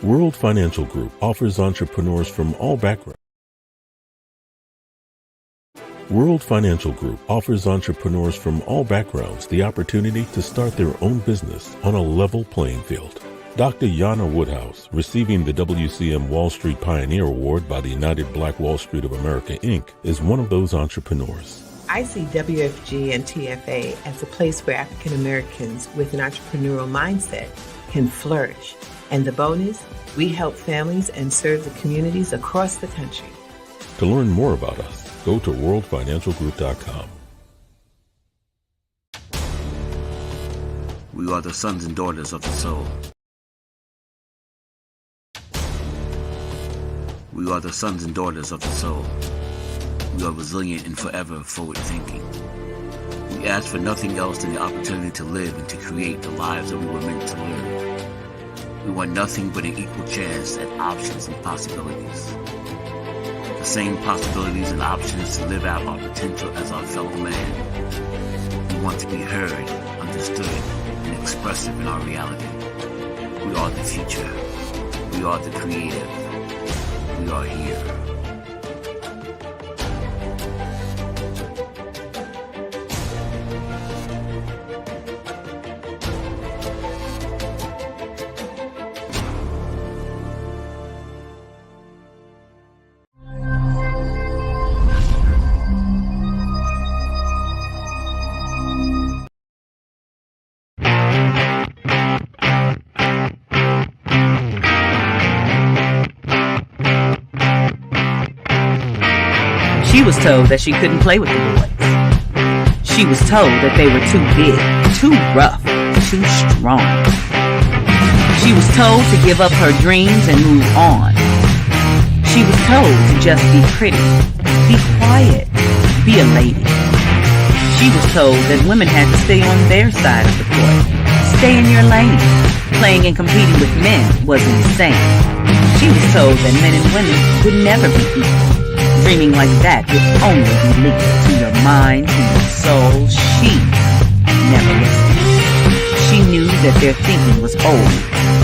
World Financial Group offers entrepreneurs from all backgrounds. World Financial Group offers entrepreneurs from all backgrounds the opportunity to start their own business on a level playing field. Dr. Jana Woodhouse, receiving the WCM Wall Street Pioneer Award by the United Black Wall Street of America, Inc., is one of those entrepreneurs. I see WFG and TFA as a place where African Americans with an entrepreneurial mindset can flourish. And the bonus, we help families and serve the communities across the country. To learn more about us, go to worldfinancialgroup.com. We are the sons and daughters of the soul. We are the sons and daughters of the soul. We are resilient and forever forward thinking. We ask for nothing else than the opportunity to live and to create the lives that we were meant to live. We want nothing but an equal chance at options and possibilities. The same possibilities and options to live out our potential as our fellow man. We want to be heard, understood, and expressive in our reality. We are the future. We are the creative. We are here. She was told that she couldn't play with the boys. She was told that they were too big, too rough, too strong. She was told to give up her dreams and move on. She was told to just be pretty, be quiet, be a lady. She was told that women had to stay on their side of the court, stay in your lane. Playing and competing with men was insane. She was told that men and women would never be equal. Dreaming like that would only be linked to your mind, to your soul. She never listened. She knew that their thinking was old.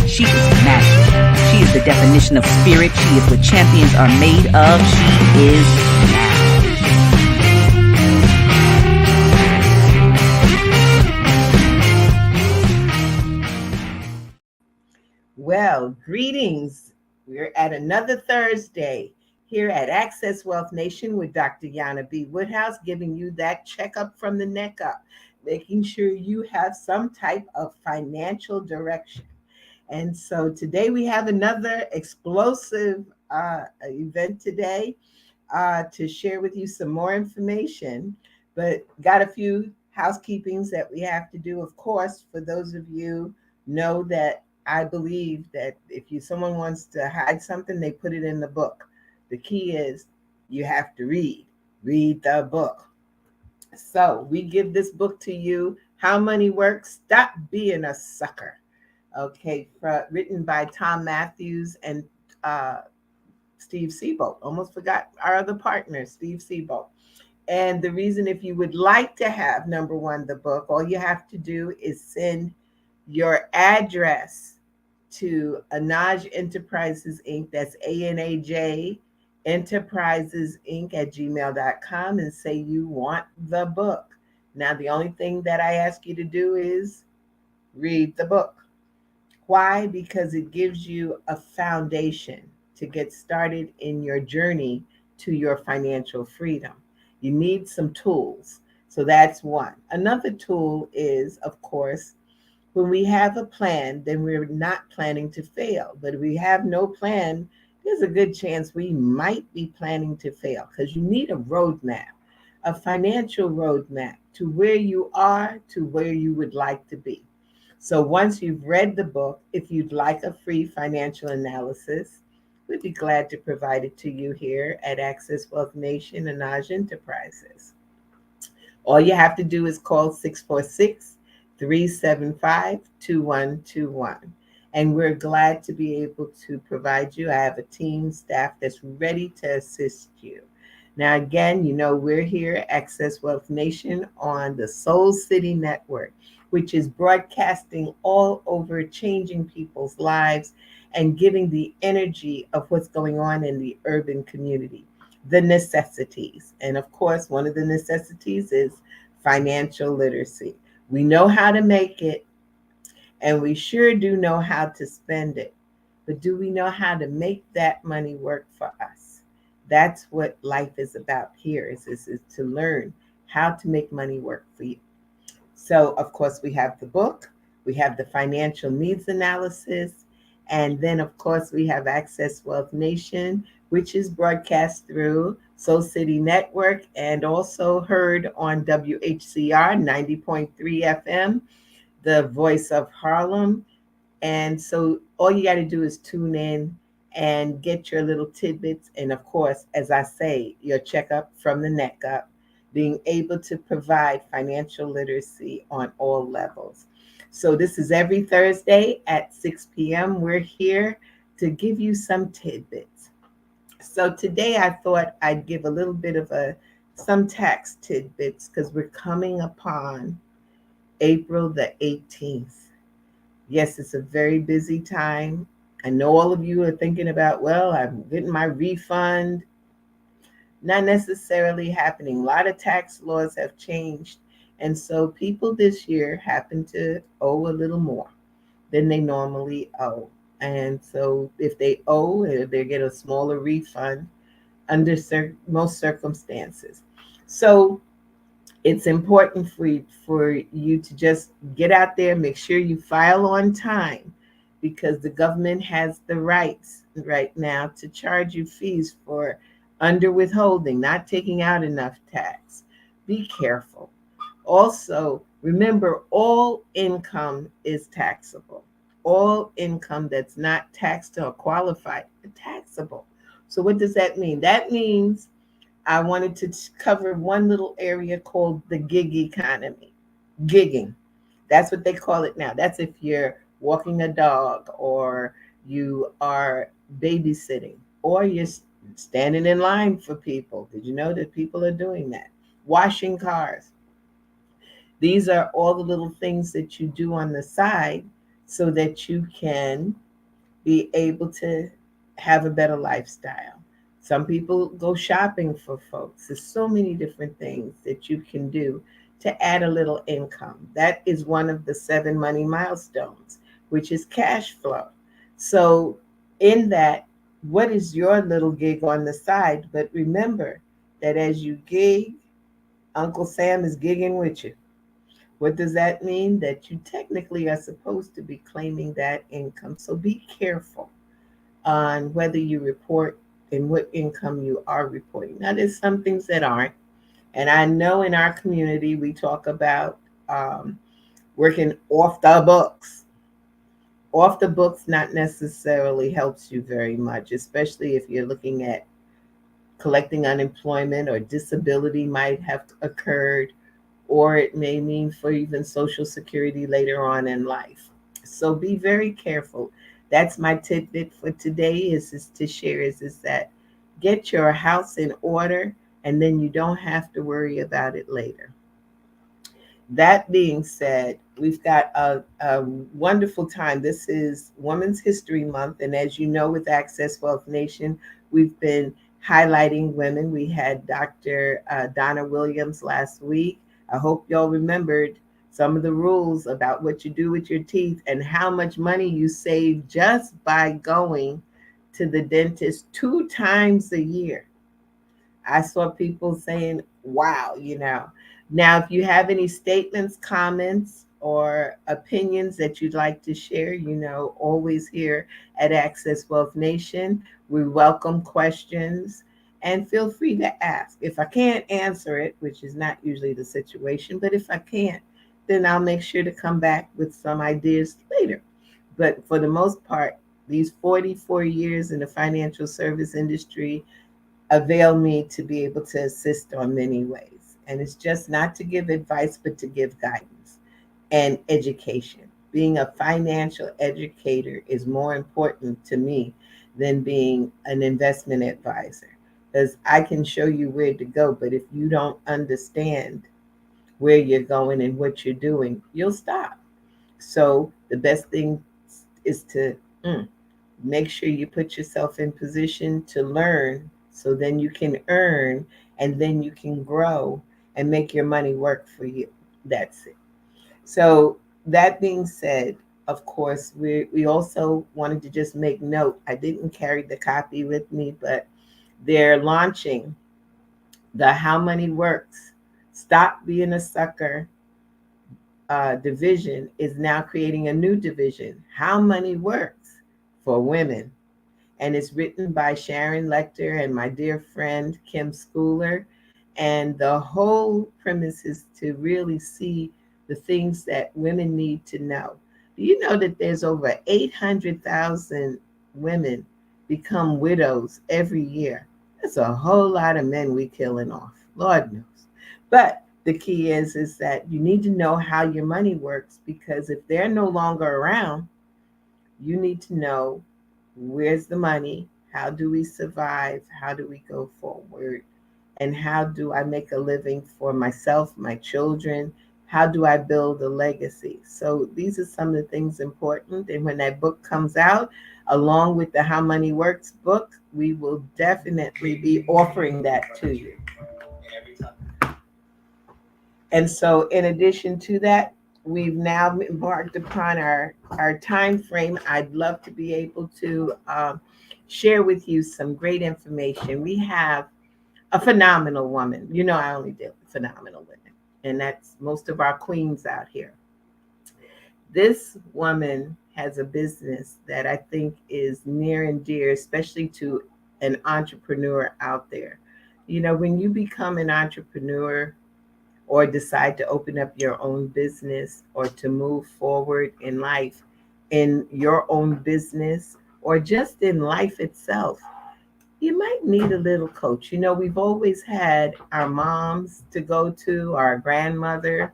She is magic. She is the definition of spirit. She is what champions are made of. She is now. Well, greetings. We're at another Thursday here at Access Wealth Nation with Dr. Jana B. Woodhouse, giving you that checkup from the neck up, making sure you have some type of financial direction. And so today we have another explosive event today to share with you some more information, but got a few housekeepings that we have to do. Of course, for those of you know that I believe that if someone wants to hide something, they put it in the book. The key is you have to read the book. So we give this book to you, How Money Works, Stop Being a Sucker. Okay, written by Tom Matthews and Steve Seabolt. Almost forgot our other partner, Steve Seabolt. And the reason, if you would like to have, number one, the book, all you have to do is send your address to Anaj Enterprises, Inc. That's ANAJ Enterprises Inc. at gmail.com and say you want the book. Now, the only thing that I ask you to do is read the book. Why? Because it gives you a foundation to get started in your journey to your financial freedom. You need some tools. So that's one. Another tool is, of course, when we have a plan, then we're not planning to fail. But if we have no plan, there's a good chance we might be planning to fail, because you need a roadmap, a financial roadmap to where you are, to where you would like to be. So once you've read the book, if you'd like a free financial analysis, we'd be glad to provide it to you here at Access Wealth Nation and Anaj Enterprises. All you have to do is call 646-375-2121. And we're glad to be able to provide you. I have a team staff that's ready to assist you. Now, again, we're here at Access Wealth Nation on the Soul City Network, which is broadcasting all over, changing people's lives and giving the energy of what's going on in the urban community, the necessities. And of course, one of the necessities is financial literacy. We know how to make it, and we sure do know how to spend it. But do we know how to make that money work for us? That's what life is about here, is to learn how to make money work for you. So, of course, we have the book, we have the financial needs analysis, and then, of course, we have Access Wealth Nation, which is broadcast through Soul City Network and also heard on WHCR 90.3 FM, the voice of Harlem. And so all you got to do is tune in and get your little tidbits. And of course, as I say, your checkup from the neck up, being able to provide financial literacy on all levels. So this is every Thursday at 6 p.m. We're here to give you some tidbits. So today I thought I'd give a little bit of some tax tidbits because we're coming upon April the 18th. Yes, it's a very busy time. I know all of you are thinking about, well, I'm getting my refund. Not necessarily happening. A lot of tax laws have changed. And so people this year happen to owe a little more than they normally owe. And so if they owe, they get a smaller refund under most circumstances. So it's important for you to just get out there, make sure you file on time, because the government has the rights right now to charge you fees for under withholding, not taking out enough tax. Be careful. Also, remember, all income is taxable. All income that's not taxed or qualified is taxable. So what does that mean? That means I wanted to cover one little area called the gig economy. Gigging. That's what they call it now. That's if you're walking a dog, or you are babysitting, or you're standing in line for people. Did you know that people are doing that? Washing cars. These are all the little things that you do on the side so that you can be able to have a better lifestyle. Some people go shopping for folks. There's so many different things that you can do to add a little income. That is one of the 7 money milestones, which is cash flow. So, in that, what is your little gig on the side? But remember that as you gig, Uncle Sam is gigging with you. What does that mean? That you technically are supposed to be claiming that income. So be careful on whether you report and what income you are reporting. Now, there's some things that aren't. And I know in our community, we talk about working off the books. Off the books not necessarily helps you very much, especially if you're looking at collecting unemployment, or disability might have occurred, or it may mean for even Social Security later on in life. So be very careful. That's my tidbit for today, is to share is that get your house in order, and then you don't have to worry about it later. That being said, we've got a wonderful time. This is Women's History Month. And as you know, with Access Wealth Nation, we've been highlighting women. We had Dr. Donna Williams last week. I hope y'all remembered some of the rules about what you do with your teeth and how much money you save just by going to the dentist 2 times a year. I saw people saying, wow. Now, if you have any statements, comments, or opinions that you'd like to share, always here at Access Wealth Nation, we welcome questions, and feel free to ask. If I can't answer it, which is not usually the situation, but if I can't, then I'll make sure to come back with some ideas later. But for the most part, these 44 years in the financial service industry avail me to be able to assist on many ways. And it's just not to give advice, but to give guidance and education. Being a financial educator is more important to me than being an investment advisor. because I can show you where to go, but if you don't understand where you're going and what you're doing, you'll stop. So the best thing is to mm, make sure you put yourself in position to learn, so then you can earn, and then you can grow and make your money work for you. That's it. So that being said, of course, we also wanted to just make note. I didn't carry the copy with me, but they're launching the How Money Works, Stop Being a Sucker division is now creating a new division, How Money Works for Women. And it's written by Sharon Lecter and my dear friend Kim Schooler. And the whole premise is to really see the things that women need to know. Do you know that there's over 800,000 women become widows every year? That's a whole lot of men we killing off. Lord knows. But the key is that you need to know how your money works, because if they're no longer around, you need to know where's the money, how do we survive, how do we go forward, and how do I make a living for myself, my children, how do I build a legacy. So these are some of the things important, and when that book comes out along with the How Money Works book, we will definitely be offering that to you. And so, in addition to that, we've now embarked upon our time frame. I'd love to be able to share with you some great information. We have a phenomenal woman. You know, I only deal with phenomenal women, and that's most of our queens out here. This woman has a business that I think is near and dear, especially to an entrepreneur out there. You know, when you become an entrepreneur, or decide to open up your own business, or to move forward in life in your own business, or just in life itself, you might need a little coach. You know, we've always had our moms to go to, our grandmother.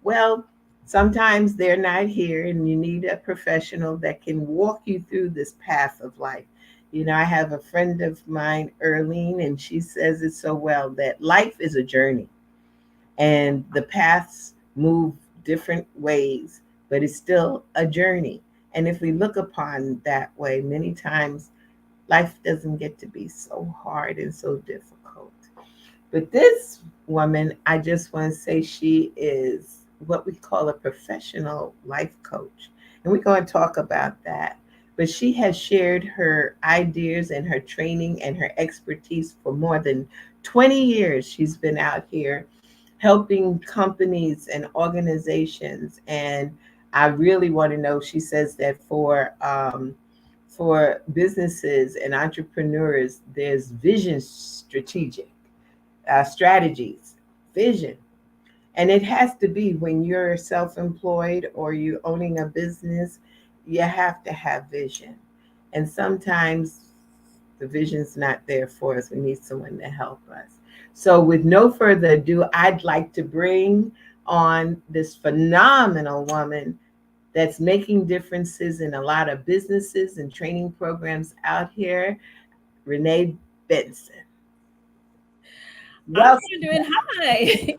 Well, sometimes they're not here, and you need a professional that can walk you through this path of life. You know, I have a friend of mine, Erlene, and she says it so well, that life is a journey and the paths move different ways, but it's still a journey. And if we look upon that way, many times life doesn't get to be so hard and so difficult. But this woman, I just want to say she is what we call a professional life coach. And we're going to talk about that. But she has shared her ideas and her training and her expertise for more than 20 years. She's been out here helping companies and organizations. And I really want to know, she says that for businesses and entrepreneurs, there's vision strategies, vision. And it has to be when you're self employed or you're owning a business, you have to have vision. And sometimes the vision's not there for us. We need someone to help us. So, with no further ado, I'd like to bring on this phenomenal woman that's making differences in a lot of businesses and training programs out here, Renee Benson. I'm Well, wondering, hi.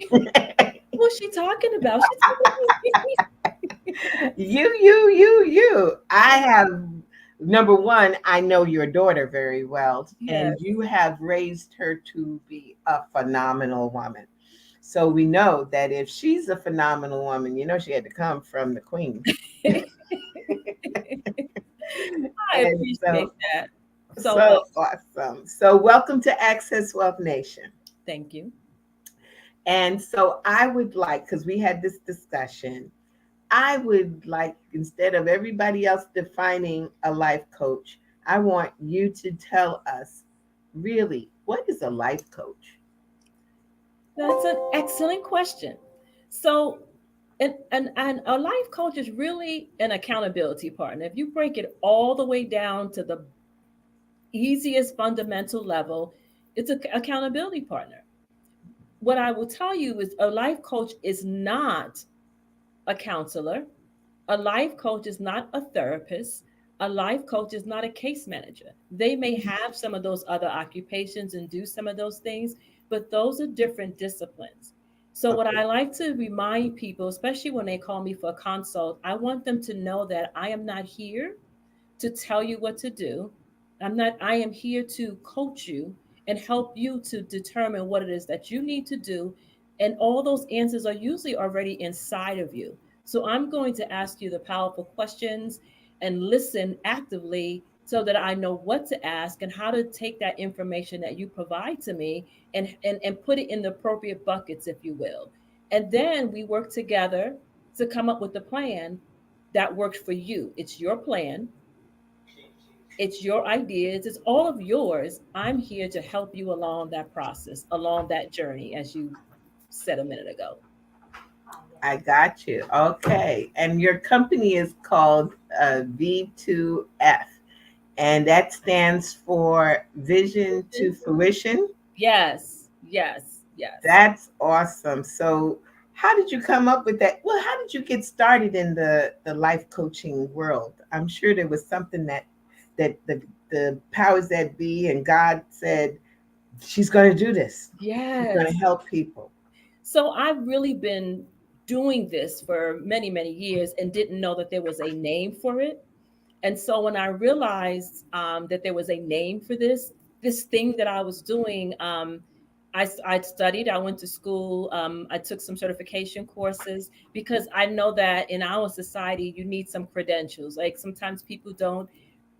What's she talking about? She's talking you. I have, number one, I know your daughter very well, Yes. and you have raised her to be a phenomenal woman. So we know that if she's a phenomenal woman, you know she had to come from the queen. I And appreciate that so much. so awesome. So welcome to Access Wealth Nation. Thank you. And so I would like, because we had this discussion, I would like, instead of everybody else defining a life coach, I want you to tell us really, what is a life coach? That's an excellent question. So, and a life coach is really an accountability partner. If you break it all the way down to the easiest fundamental level, it's an accountability partner. What I will tell you is a life coach is not a counselor. A life coach is not a therapist. A life coach is not a case manager. They may have some of those other occupations and do some of those things, but those are different disciplines. So, what I like to remind people, especially when they call me for a consult, I want them to know that I am not here to tell you what to do. I am here to coach you and help you to determine what it is that you need to do. And all those answers are usually already inside of you. So I'm going to ask you the powerful questions and listen actively so that I know what to ask and how to take that information that you provide to me and put it in the appropriate buckets, if you will. And then we work together to come up with a plan that works for you. It's your plan, it's your ideas, it's all of yours. I'm here to help you along that process, along that journey, as you said a minute ago. I got you. Okay. And your company is called V2F, and that stands for Vision to Fruition. Yes, yes, yes. That's awesome. So, how did you come up with that? Well, how did you get started in the life coaching world? I'm sure there was something that the powers that be and God said she's going to do this. She's going to Yes. help people. So I've really been doing this for many, many years and didn't know that there was a name for it. And so when I realized that there was a name for this thing that I was doing, I studied, I went to school, I took some certification courses because I know that in our society, you need some credentials. Like sometimes people don't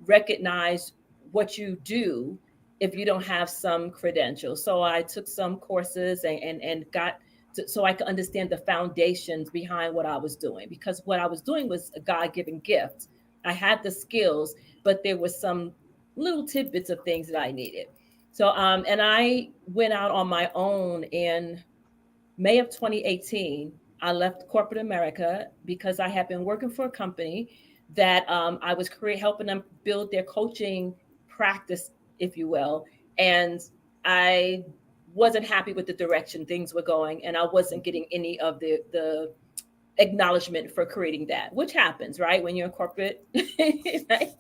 recognize what you do if you don't have some credentials. So I took some courses and got so I could understand the foundations behind what I was doing, because what I was doing was a God-given gift. I had the skills, but there was some little tidbits of things that I needed. So, and I went out on my own in May of 2018. I left corporate America because I had been working for a company that I was helping them build their coaching practice, if you will. And I wasn't happy with the direction things were going, and I wasn't getting any of the acknowledgement for creating that, which happens, right? When you're in corporate, right?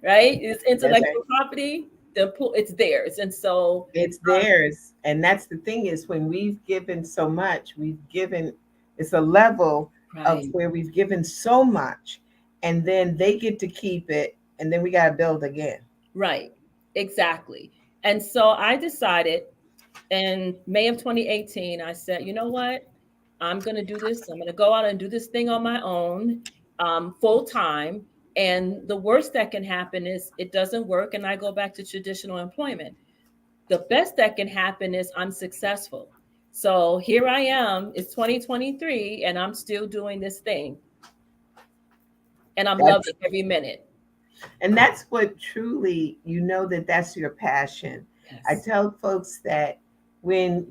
Right? It's That's right. intellectual property, it's theirs. And so, It's theirs. And that's the thing is when we've given so much, we've given, it's a level of right, where we've given so much, and then they get to keep it, and then we got to build again. right, exactly. And so I decided in May of 2018, I said, you know what? I'm going to do this. I'm going to go out and do this thing on my own, full time. And the worst that can happen is it doesn't work and I go back to traditional employment. The best that can happen is I'm successful. So here I am, it's 2023, and I'm still doing this thing. And I'm That's loving every minute. and that's what truly you know that that's your passion. I Yes. tell folks that when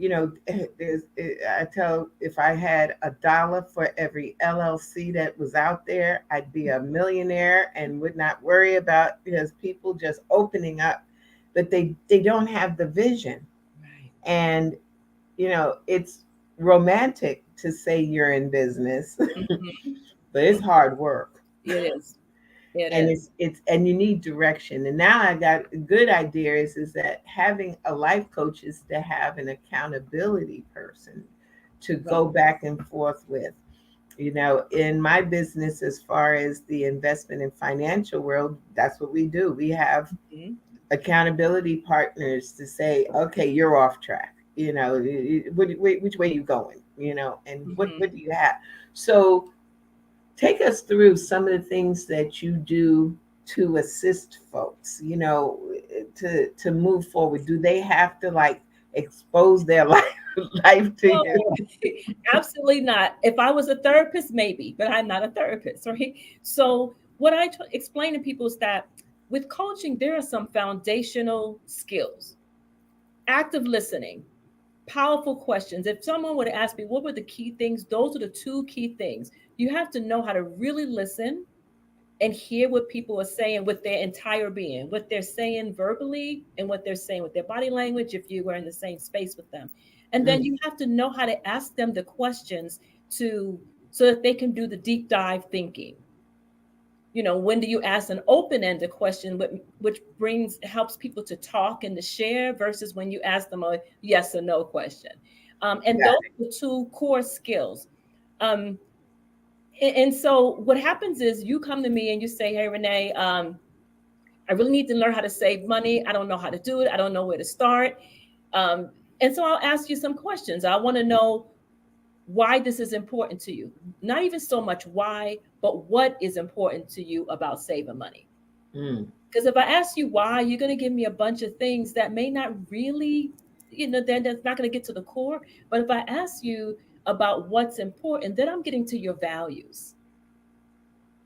there's I tell if I had $1 for every LLC that was out there, I'd be a millionaire and would not worry about because people just opening up, but they don't have the vision. Right. And it's romantic to say you're in business, Mhm. but it's hard work. It is. It And is. it's and you need direction. And now I got a good idea is that having a life coach is to have an accountability person to Right. go back and forth with. In my business, as far as the investment and financial world, that's what we do. We have Mhm. accountability partners to say, okay, you're off track. Which way you going? And what Mhm. do you have? So take us through some of the things that you do to assist folks, to move forward. Do they have to like expose their life to you? No, absolutely not. If I was a therapist, maybe, but I'm not a therapist, right? So, what explain to people is that with coaching, there are some foundational skills: active listening, powerful questions. If someone were to ask me, what were the key things? Those are the two key things. You have to know how to really listen and hear what people are saying with their entire being, what they're saying verbally and what they're saying with their body language, if you were in the same space with them. And then Mm, you have to know how to ask them the questions to so that they can do the deep dive thinking. When do you ask an open-ended question, which helps people to talk and to share, versus when you ask them a yes or no question. And Got those are two core skills. Um, and so what happens is you come to me and you say, hey, Renee, I really need to learn how to save money. I don't know how to do it. I don't know where to start. Um, and so I'll ask you some questions. I want to know why this is important to you. Not even so much why, but what is important to you about saving money. Mm. Because if I ask you why, you're going to give me a bunch of things that may not really, then that's not going to get to the core. But if I ask you about what's important, then I'm getting to your values,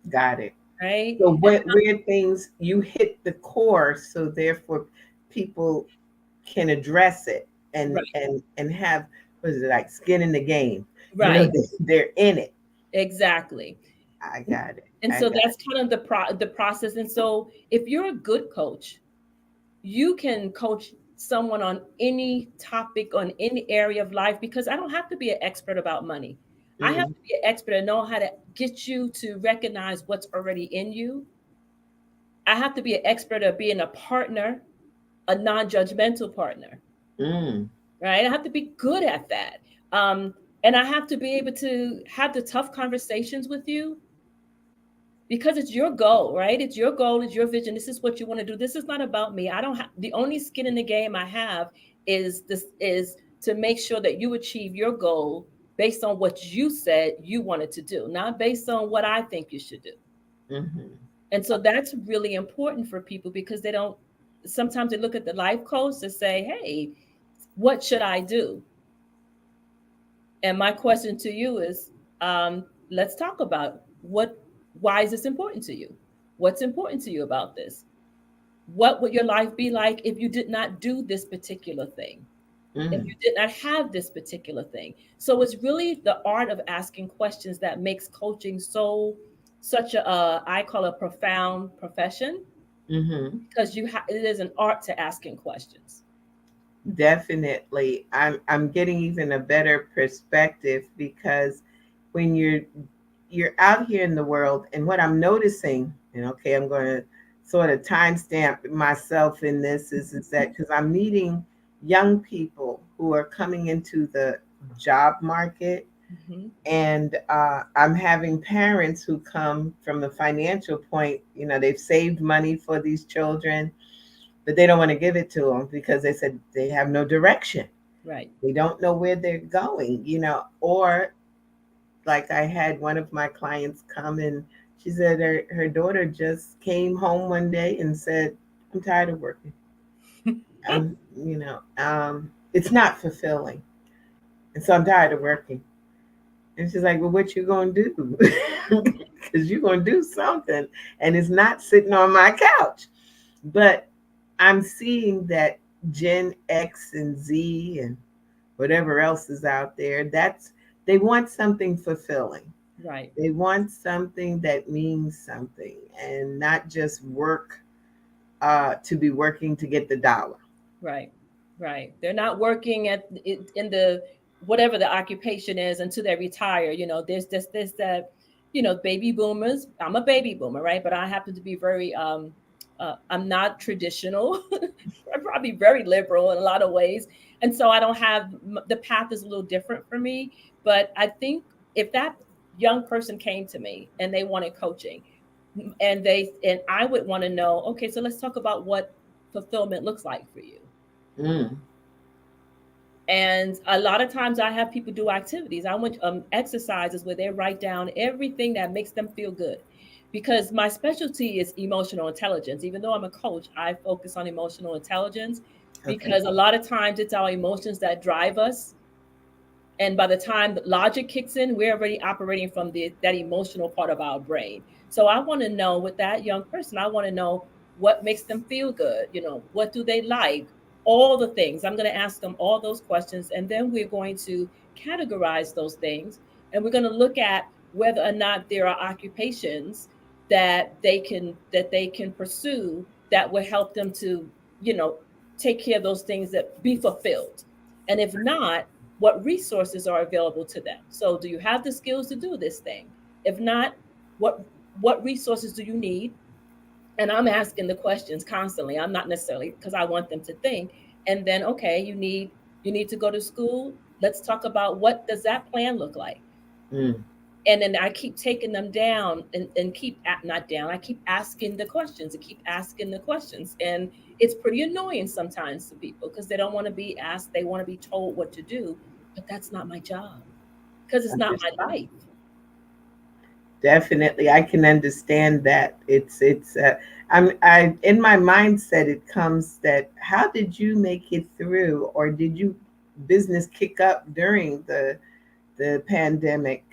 Got it. right? So where things you hit the core, so therefore people can address it and Right, and have, what is it, like skin in the game. right, They're in it. exactly. I got it. And I so got that's kind of the process. And so if you're a good coach, you can coach someone on any topic, on any area of life, because I don't have to be an expert about money. it. I have Mm. to be an expert and know how to get you to recognize what's already in you. I have to be an expert at being a partner, a non-judgmental partner, Mm. right? I have to be good at that. Um, and I have to be able to have the tough conversations with you, because it's your goal, right? It's your goal, it's your vision. This is what you want to do. This is not about me. I don't have the only skin in the game I have is to make sure that you achieve your goal based on what you said you wanted to do, not based on what I think you should do. Mm-hmm. And so that's really important for people, because they don't sometimes they look at the life coach to say, hey, what should I do? And my question to you is, let's talk about why is this important to you? What's important to you about this? What would your life be like if you did not do this particular thing? If Mm. you did not have this particular thing? So it's really the art of asking questions that makes coaching such I call a profound profession, Mm-hmm. because it is an art to asking questions. Definitely. I'm getting even a better perspective because when you're out here in the world, and what I'm noticing, and okay, I'm going to sort of timestamp myself in this, is that because I'm meeting young people who are coming into the job market, Hmm. and I'm having parents who come from the financial point. They've saved money for these children, but they don't want to give it to them because they said they have no direction. Right. They don't know where they're going, or like I had one of my clients come and she said her daughter just came home one day and said, I'm tired of working. It's not fulfilling. And so I'm tired of working. And she's like, well, what you gonna do? Because you're gonna do something, and it's not sitting on my couch. But I'm seeing that Gen X and Z and whatever else is out there, they want something fulfilling. Right. They want something that means something, and not just work to be working to get the dollar. Right, right. They're not working in the whatever the occupation is until they retire. There's this that baby boomers. I'm a baby boomer, right? But I happen to be very I'm not traditional. I'm probably very liberal in a lot of ways, and so I don't have the path is a little different for me. But I think if that young person came to me and they wanted coaching, and I would want to know, okay, so let's talk about what fulfillment looks like for you. Mm. And a lot of times I have people do activities. I want exercises where they write down everything that makes them feel good. Because my specialty is emotional intelligence. Even though I'm a coach, I focus on emotional intelligence, Okay. because a lot of times it's our emotions that drive us. And by the time the logic kicks in, we're already operating from that emotional part of our brain. So I want to know with that young person, I want to know what makes them feel good. What do they like? All the things. I'm going to ask them all those questions. And then we're going to categorize those things. And we're going to look at whether or not there are occupations that they can pursue that will help them to, you know, take care of those things, that be fulfilled. And if not, what resources are available to them? So do you have the skills to do this thing? If not, what what resources do you need? And I'm asking the questions constantly. I'm not necessarily because I want them to think. And then, okay, you need to go to school. Let's talk about what does that plan look like. Mm. And then I keep taking them down and not down. I keep asking the questions and keep asking the questions. And it's pretty annoying sometimes to people because they don't want to be asked. They want to be told what to do, but that's not my job because it's not my Understood. life. Definitely, I can understand that. I in my mindset it comes that how did you make it through, or did you business kick up during the pandemic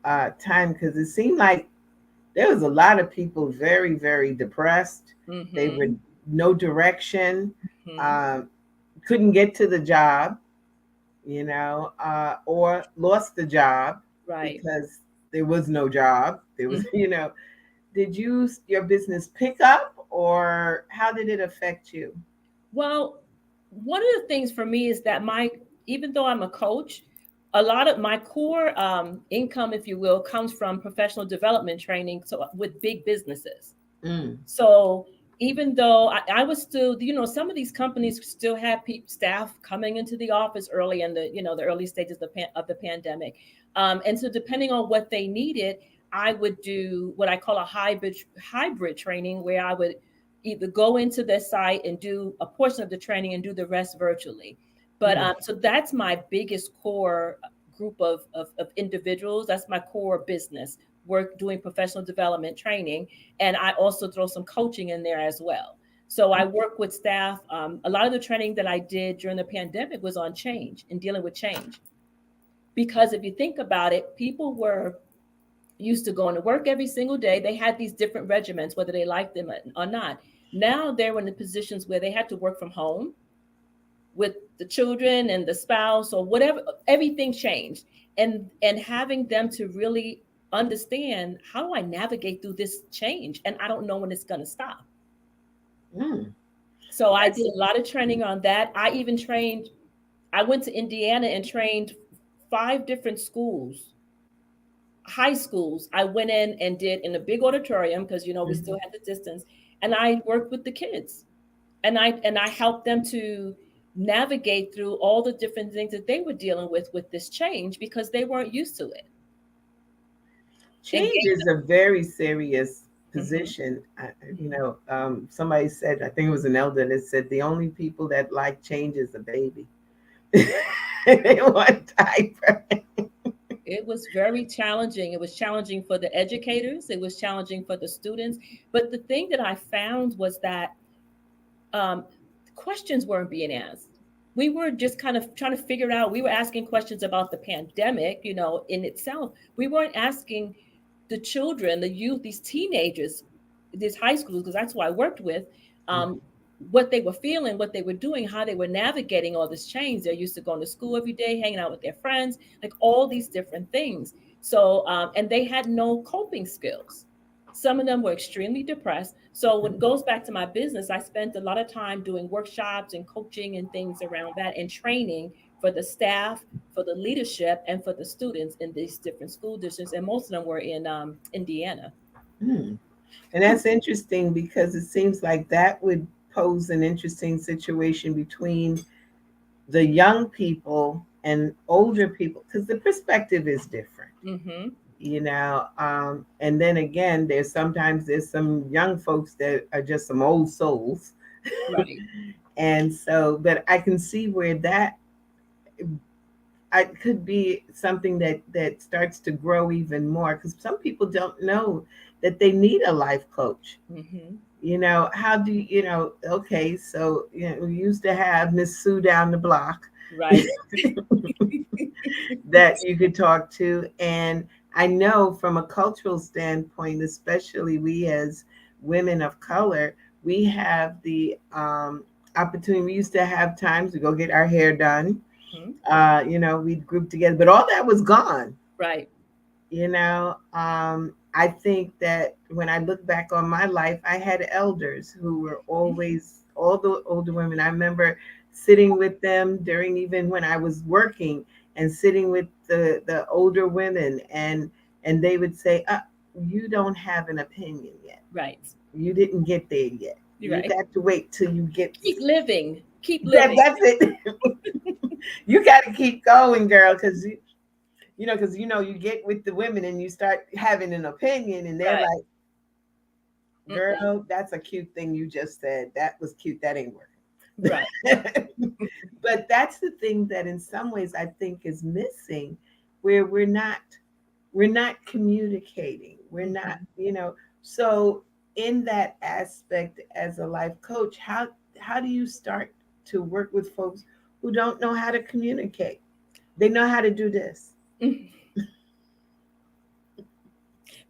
time? Because it seemed like there was a lot of people very, very depressed. They were Mm-hmm. no direction, Mm-hmm. um, couldn't get to the job, or lost the job Right. because there was no job. There was, Mm. did your business pick up, or how did it affect you? Well, one of the things for me is that even though I'm a coach, a lot of my core income, if you will, comes from professional development training. So with big businesses. Mm, So even though I was still, some of these companies still have staff coming into the office early in the early stages of the pandemic, and so depending on what they needed, I would do what I call a hybrid training, where I would either go into their site and do a portion of the training and do the rest virtually. But mm, so that's my biggest core group of individuals. That's my core business work doing professional development training, and I also throw some coaching in there as well. So I work with staff. A lot of the training that I did during the pandemic was on change and dealing with change. Because if you think about it, people were used to going to work every single day. They had these different regiments, whether they liked them or not. Now they're in the positions where they had to work from home with the children and the spouse or whatever. Everything changed, and having them to really understand, how do I navigate through this change, and I don't know when it's going to stop. mm. So I did That's a lot of training on that. I went to Indiana and trained 5 different high schools. I went in and did in a big auditorium because we still mhm. had the distance, and I worked with the kids, and I helped them to navigate through all the different things that they were dealing with this change because they weren't used to it. And Change is a very serious hmm position. hmm Somebody said, I think it was an elder that said, the only people that like change is a baby. They want diaper. it was very challenging. It was challenging for the educators. It was challenging for the students. But the thing that I found was that um, questions weren't being asked. We were just kind of trying to figure out. We were asking questions about the pandemic, in itself. We weren't asking the children, the youth, these teenagers, these high schools, because that's who I worked with, um, what they were feeling, what they were doing, how they were navigating all this change. They're used to going to school every day, hanging out with their friends, like all these different things. So, and they had no coping skills. Some of them were extremely depressed. So when it goes back to my business, I spent a lot of time doing workshops and coaching and things around that and training for the staff, for the leadership, and for the students in these different school districts. And most of them were in Indiana. Hmm. And that's interesting because it seems like that would pose an interesting situation between the young people and older people because the perspective is different, Mm-hmm. and then again there's some young folks that are just some old souls. Right. And so, but I can see where that I could be something that starts to grow even more because some people don't know that they need a life coach. Mm-hmm. How do okay, so we used to have Miss Sue down the block Right. that you could talk to. And I know from a cultural standpoint, especially we as women of color, we have the opportunity. We used to have times to go get our hair done. Mhm. We'd group together, but all that was gone. Right. I think that when I look back on my life, I had elders who were always all the older women. I remember sitting with them during even when I was working and sitting with the older women and they would say, you don't have an opinion yet. Right. You didn't get there yet. You're You right. got to wait till you get. Keep living. Keep That, living. that's it. You got to keep going, girl, because you get with the women and you start having an opinion, and they're Right. like, Mm-mm. "Girl, that's a cute thing you just said. That was cute. That ain't Right. working." But that's the thing that, in some ways, I think is missing, where we're not communicating. We're not, Mhm. So in that aspect, as a life coach, how do you start to work with folks who don't know how to communicate? They know how to do this.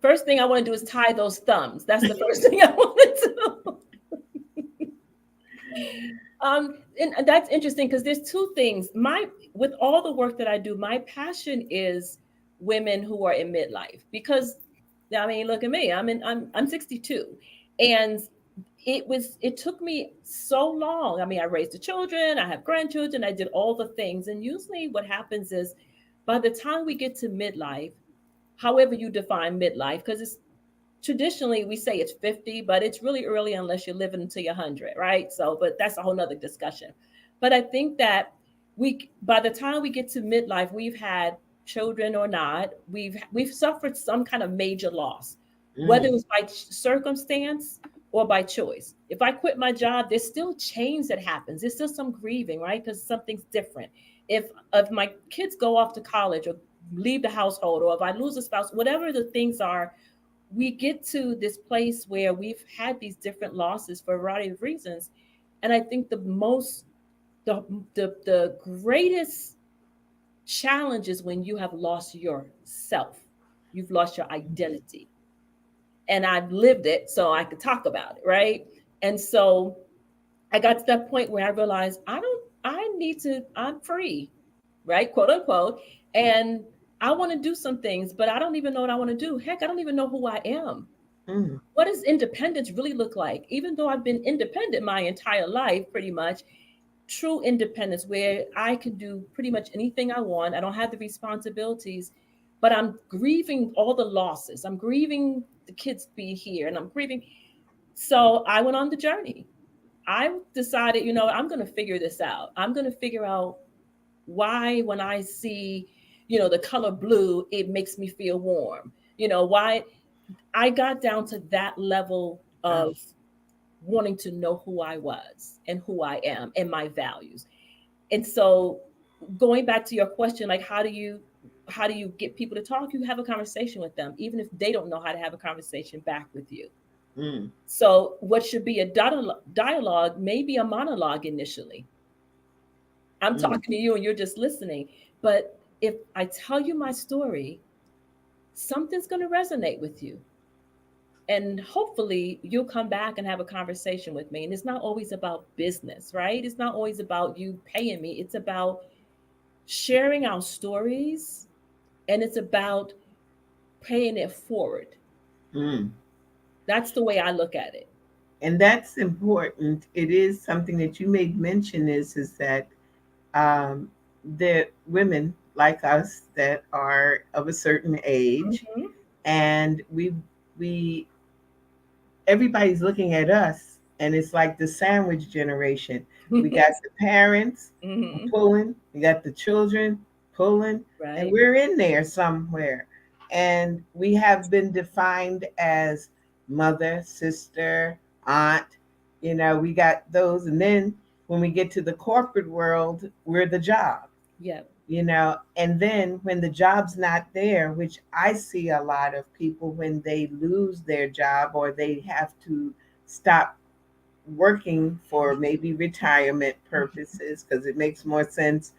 First thing I want to do is tie those thumbs. That's the first thing I want to do. And that's interesting because there's two things. With all the work that I do, my passion is women who are in midlife because I mean, look at me. I'm 62, and it took me so long. I mean, I raised the children, I have grandchildren, I did all the things, and usually what happens is by the time we get to midlife, however you define midlife, because it's traditionally we say it's 50, but it's really early unless you're living until you're 100, right? So, but that's a whole nother discussion. But I think that by the time we get to midlife, we've had children or not, we've suffered some kind of major loss, whether it Mm, was by circumstance or by choice. If I quit my job, there's still change that happens. There's still some grieving, right? Because something's different. If my kids go off to college or leave the household, or if I lose a spouse, whatever the things are, we get to this place where we've had these different losses for a variety of reasons. And I think the the greatest challenge is when you have lost yourself, you've lost your identity. And I've lived it, so I could talk about it, right? And so I got to that point where I realized I'm free, right? Quote unquote. And I want to do some things, but I don't even know what I want to do. Heck, I don't even know who I am. mm, What does independence really look like? Even though I've been independent my entire life, pretty much, true independence where I can do pretty much anything I want. I don't have the responsibilities, but I'm grieving all the losses. I'm grieving the kids being here and I'm grieving. So I went on the journey. I decided, I'm going to figure this out. I'm going to figure out why when I see, the color blue, it makes me feel warm. Why I got down to that level wow. of wanting to know who I was and who I am and my values. And so going back to your question, like how do you get people to talk? You have a conversation with them, even if they don't know how to have a conversation back with you. Mm, So what should be a dialogue may be a monologue initially. I'm mm. talking to you and you're just listening. But if I tell you my story, something's going to resonate with you. And hopefully you'll come back and have a conversation with me. And it's not always about business, right? It's not always about you paying me. It's about sharing our stories, and it's about paying it forward. Mm. That's the way I look at it. And that's important. It is something that you made mention is that um, the women like us that are of a certain age, Mhm. and we everybody's looking at us, and it's like the sandwich generation. We got the parents Mhm. pulling, we got the children pulling, and Right. we're in there somewhere. And we have been defined as mother, sister, aunt. We got those. And then when we get to the corporate world, we're the job. Yeah. And then when the job's not there, which I see a lot of people when they lose their job or they have to stop working for maybe retirement purposes, because it makes more sense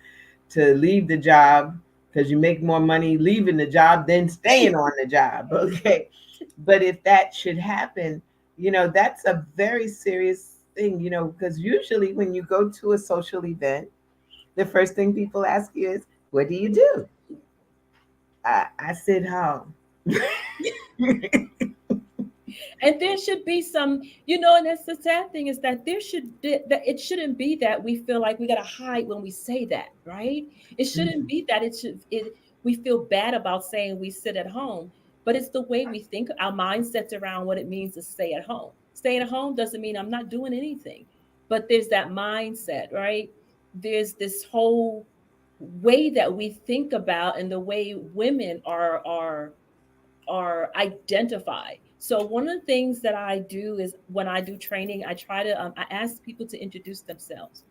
to leave the job because you make more money leaving the job than staying on the job. Okay. But if that should happen, that's a very serious thing, because usually when you go to a social event, the first thing people ask you is, "What do you do?" I sit home. And there should be some, and that's the sad thing is that that it shouldn't be that we feel like we got to hide when we say that, right? It shouldn't Mm, be that we feel bad about saying we sit at home. but it's the way we think, our mindsets around what it means to stay at home. Staying at home doesn't mean I'm not doing anything, but there's that mindset, right? There's this whole way that we think about and the way women are identified. So one of the things that I do is when I do training, I try to I ask people to introduce themselves,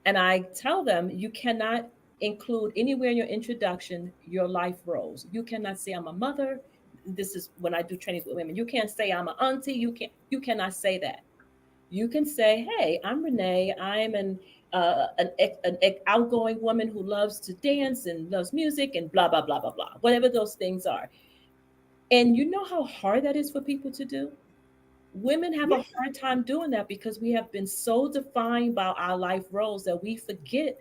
and I tell them you cannot include anywhere in your introduction your life roles. You cannot say I'm a mother. This is when I do trainings with women. You can't say I'm an auntie. You cannot say that. You can say, "Hey, I'm Renee. I'm an outgoing woman who loves to dance and loves music and blah blah blah blah blah." Whatever those things are. And you know how hard that is for people to do? Women have a hard time doing that because we have been so defined by our life roles that we forget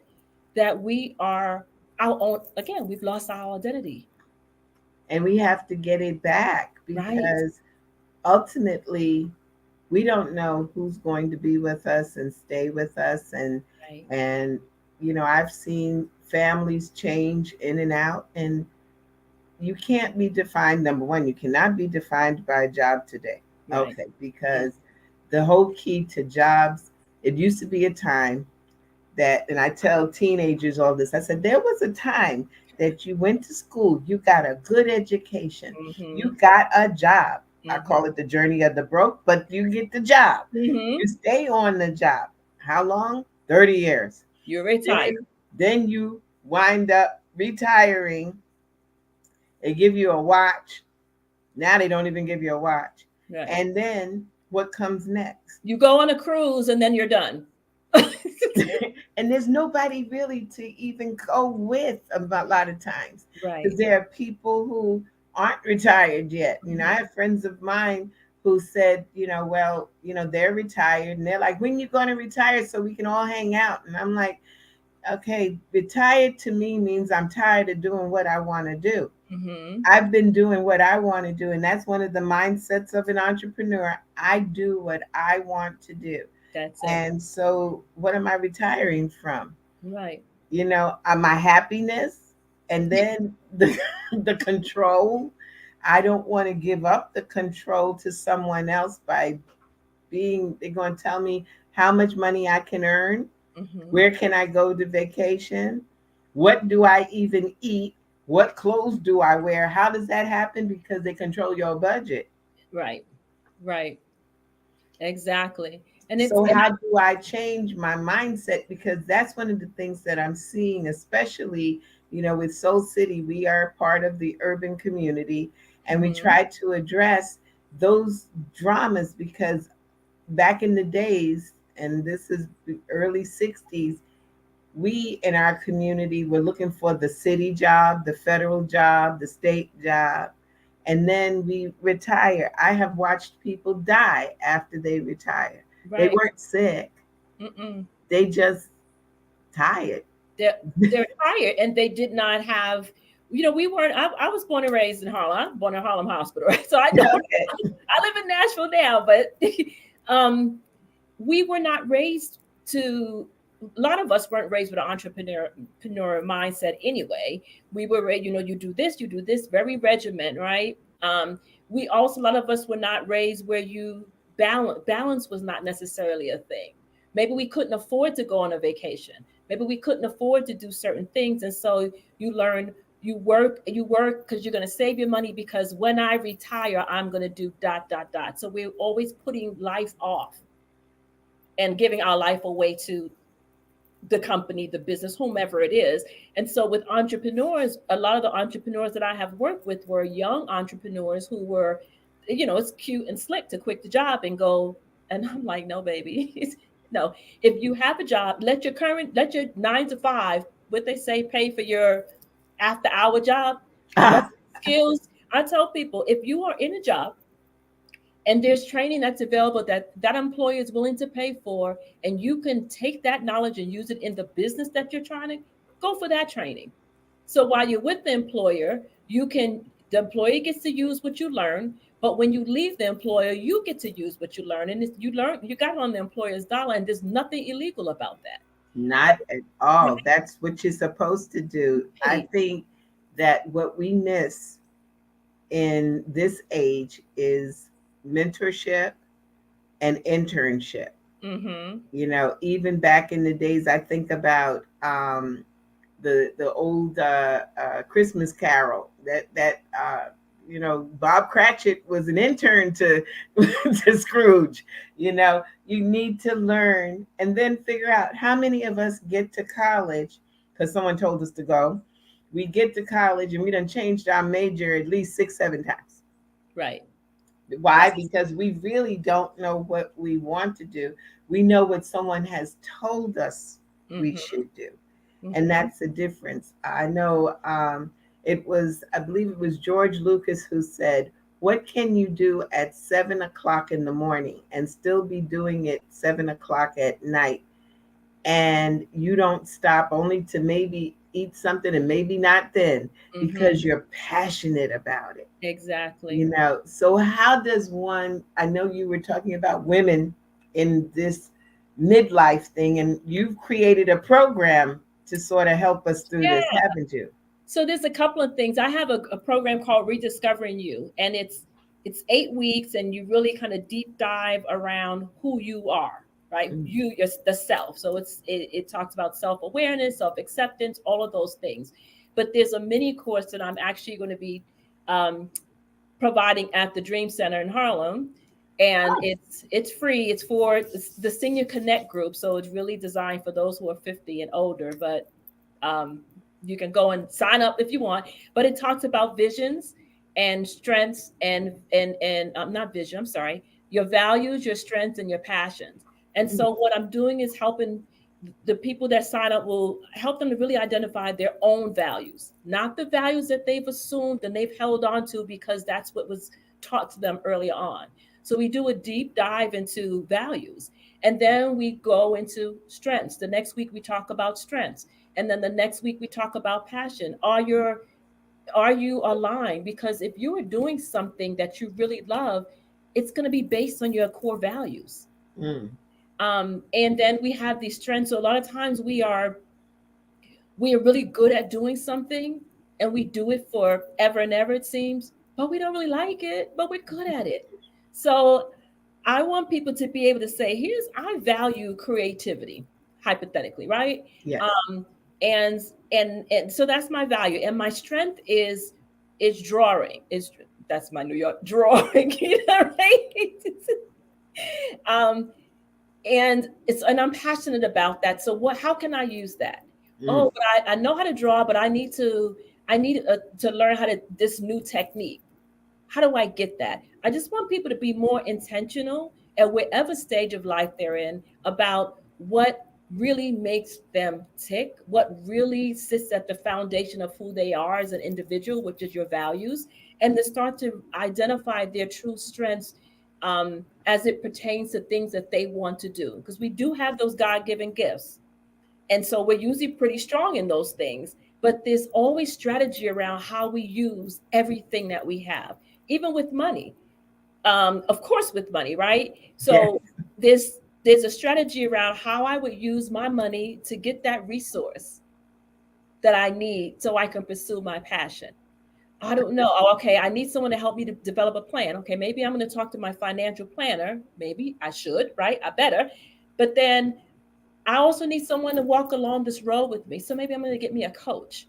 that we are our own. Again, we've lost our identity. And we have to get it back Right. because ultimately we don't know who's going to be with us and stay with us. Right. And I've seen families change in and out, and you can't be defined. Number one, you cannot be defined by a job today. Right. Okay, Yeah. because the whole key to jobs, it used to be a time that, and I tell teenagers all this, I said, there was a time that you went to school, you got a good education, Mm-hmm. you got a job. I Mm-hmm. call it the journey of the broke, but you get the job. Mm-hmm. You stay on the job. How long? 30 years. You're retired. Then you wind up retiring. They give you a watch. Now they don't even give you a watch. Right. And then what comes next? You go on a cruise and then you're done. And there's nobody really to even go with a lot of times, Right. because there are people who aren't retired yet. I Mm-hmm. have friends of mine who said, well, they're retired, and they're like, when you going to retire so we can all hang out? And I'm like, okay, retired to me means I'm tired of doing what I want to do. Mm-hmm. I've been doing what I want to do. And that's one of the mindsets of an entrepreneur. I do what I want to do. That's it. And so, what am I retiring from? Right. My happiness, and then the control. I don't want to give up the control to someone else by they're going to tell me how much money I can earn, Mm-hmm. where can I go to vacation, what do I even eat, what clothes do I wear. How does that happen? Because they control your budget. Right. Right. Exactly. And it's So and how do I change my mindset? Because that's one of the things that I'm seeing, especially, with Soul City. We are part of the urban community, and we Mhm. try to address those dramas because back in the days, and this is the early 60s, we in our community were looking for the city job, the federal job, the state job, and then we retire. I have watched people die after they retire. They Right. weren't sick, Mm-mm. they just tired. They're tired and they did not have, we weren't, I was born and raised in Harlem. I was born in Harlem Hospital, right? So I know, Okay. I live in Nashville now, but we were not raised to, a lot of us weren't raised with an entrepreneur mindset anyway. We were raised, you do this, very regiment, right? We also, a lot of us were not raised where balance was not necessarily a thing. Maybe we couldn't afford to go on a vacation. Maybe we couldn't afford to do certain things. And so you learn, you work because you're going to save your money because when I retire, I'm going to do dot, dot, dot. So we're always putting life off and giving our life away to the company, the business, whomever it is. And so with entrepreneurs, a lot of the entrepreneurs that I have worked with were young entrepreneurs who were, it's cute and slick to quit the job and go. And I'm like, no, baby. No, if you have a job, let your 9 to 5, what they say, pay for your after hour job. Learn skills. I tell people, if you are in a job and there's training that's available that employer is willing to pay for, and you can take that knowledge and use it in the business that you're trying to go for that training. So while you're with the employer, the employer gets to use what you learn, but when you leave the employer, you get to use what you learn, and you got it on the employer's dollar, and there's nothing illegal about that. Not at all. That's what you're supposed to do. I Right. think that what we miss in this age is mentorship and internship. Mm-hmm. Even back in the days, I think about the old Christmas Carol that Bob Cratchit was an intern to to Scrooge. You need to learn and then figure out how many of us get to college because someone told us to go. We get to college and we done changed our major at least 6, 7 times. Right. Why? Because we really don't know what we want to do. We know what someone has told us we Mm-hmm. should do. And Mm-hmm. that's the difference. I know I believe it was George Lucas who said, what can you do at 7 o'clock in the morning and still be doing it 7 o'clock at night? And you don't stop only to maybe eat something and maybe not then Mm-hmm. because you're passionate about it. Exactly. So how does one, I know you were talking about women in this midlife thing, and you've created a program to sort of help us through Yeah. this, haven't you? So there's a couple of things. I have a program called Rediscovering You, and it's 8 weeks, and you really kind of deep dive around who you are, right? Mm. The self. So it talks about self awareness, self acceptance, all of those things. But there's a mini course that I'm actually going to be um, providing at the Dream Center in Harlem, and Oh. it's free. It's the Senior Connect group, so it's really designed for those who are 50 and older. But um, you can go and sign up if you want. But it talks about visions and strengths and not vision. I'm sorry, your values, your strengths, and your passions. And Mm. so what I'm doing is helping the people that sign up will help them to really identify their own values, not the values that they've assumed and they've held on to because that's what was taught to them early on. So we do a deep dive into values, and then we go into strengths. The next week we talk about strengths, and then the next week we talk about passion. Are you aligned? Because if you are doing something that you really love, it's going to be based on your core values. Mm. And then we have these trends. So a lot of times we are really good at doing something, and we do it for ever and ever, it seems, but we don't really like it, but we're good at it. So I want people to be able to say, I value creativity, hypothetically, right? Yes. Um, and and so that's my value. And my strength is drawing. Is That's my New York drawing, right? um, and I'm passionate about that. So how can I use that? Mm. Oh, but I know how to draw, but I need to learn how to this new technique. How do I get that? I just want people to be more intentional at whatever stage of life they're in about what really makes them tick, what really sits at the foundation of who they are as an individual, which is your values, and to start to identify their true strengths as it pertains to things that they want to do. Because we do have those God given gifts. And so we're usually pretty strong in those things, but there's always strategy around how we use everything that we have, even with money. Of course, with money, right? Yes. So there's a strategy around how I would use my money to get that resource that I need so I can pursue my passion. I don't know. Oh, okay, I need someone to help me to develop a plan. Okay, maybe I'm going to talk to my financial planner. Maybe I should, right? I better. But then I also need someone to walk along this road with me. So maybe I'm going to get me a coach,